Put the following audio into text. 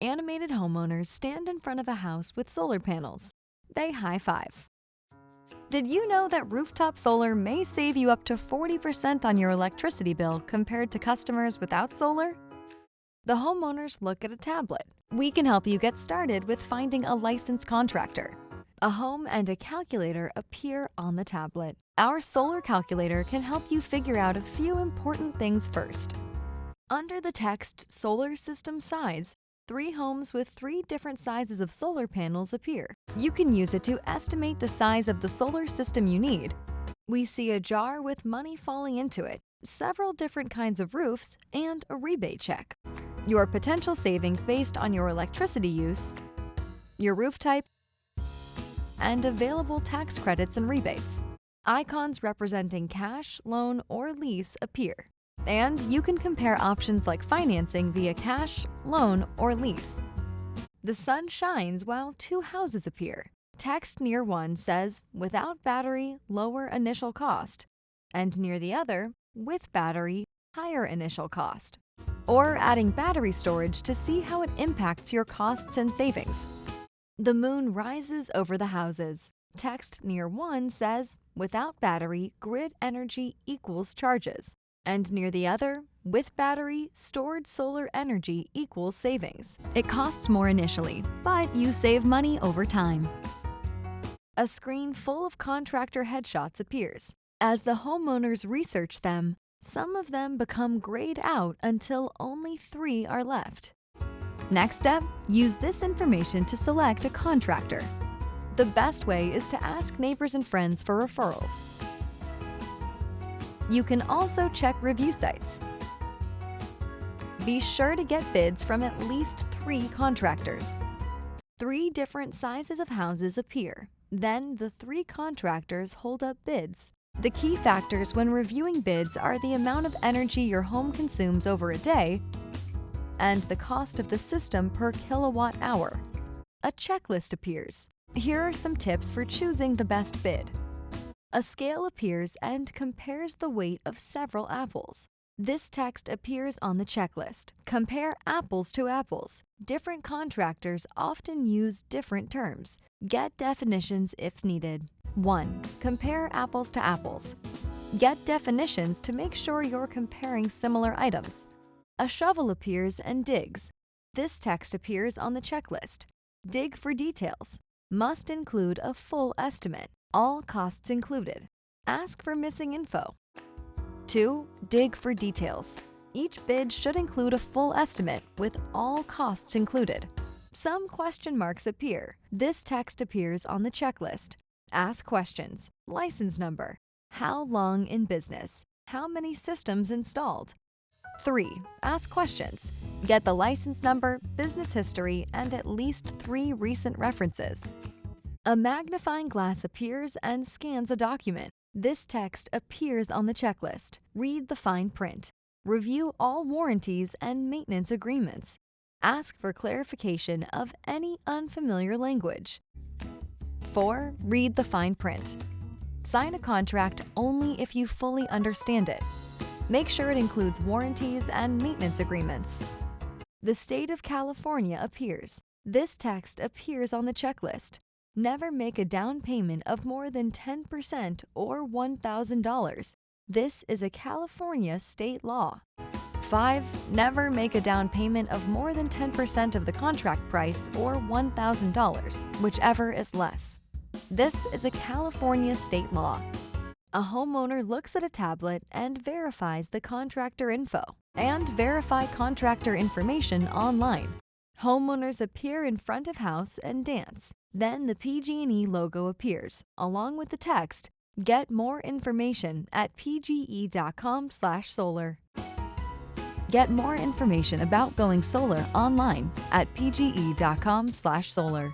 Animated homeowners stand in front of a house with solar panels. They high-five. Did you know that rooftop solar may save you up to 40% on your electricity bill compared to customers without solar? The homeowners look at a tablet. We can help you get started with finding a licensed contractor. A home and a calculator appear on the tablet. Our solar calculator can help you figure out a few important things first. Under the text Solar System Size, 3 homes with 3 different sizes of solar panels appear. You can use it to estimate the size of the solar system you need. We see a jar with money falling into it, several different kinds of roofs, and a rebate check. Your potential savings based on your electricity use, your roof type, and available tax credits and rebates. Icons representing cash, loan, or lease appear. And you can compare options like financing via cash, loan, or lease. The sun shines while 2 houses appear. Text near one says, without battery, lower initial cost, and near the other, with battery, higher initial cost. Or adding battery storage to see how it impacts your costs and savings. The moon rises over the houses. Text near one says, without battery, grid energy equals charges. And near the other, with battery, stored solar energy equals savings. It costs more initially, but you save money over time. A screen full of contractor headshots appears. As the homeowners research them, some of them become grayed out until only 3 are left. Next step, use this information to select a contractor. The best way is to ask neighbors and friends for referrals. You can also check review sites. Be sure to get bids from at least 3 contractors. 3 different sizes of houses appear. Then the 3 contractors hold up bids. The key factors when reviewing bids are the amount of energy your home consumes over a day and the cost of the system per kilowatt hour. A checklist appears. Here are some tips for choosing the best bid. A scale appears and compares the weight of several apples. This text appears on the checklist. Compare apples to apples. Different contractors often use different terms. Get definitions if needed. 1. Compare apples to apples. Get definitions to make sure you're comparing similar items. A shovel appears and digs. This text appears on the checklist. Dig for details. Must include a full estimate. All costs included. Ask for missing info. 2. Dig for details. Each bid should include a full estimate with all costs included. Some question marks appear. This text appears on the checklist. Ask questions. License number. How long in business? How many systems installed? 3. Ask questions. Get the license number, business history, and at least 3 recent references. A magnifying glass appears and scans a document. This text appears on the checklist. Read the fine print. Review all warranties and maintenance agreements. Ask for clarification of any unfamiliar language. 4. Read the fine print. Sign a contract only if you fully understand it. Make sure it includes warranties and maintenance agreements. The state of California appears. This text appears on the checklist. Never make a down payment of more than 10% or $1,000. This is a California state law. 5. Never make a down payment of more than 10% of the contract price or $1,000, whichever is less. This is a California state law. A homeowner looks at a tablet and verifies the contractor info and verify contractor information online. Homeowners appear in front of house and dance. Then the PG&E logo appears, along with the text, "Get more information at pge.com/solar." Get more information about going solar online at pge.com/solar.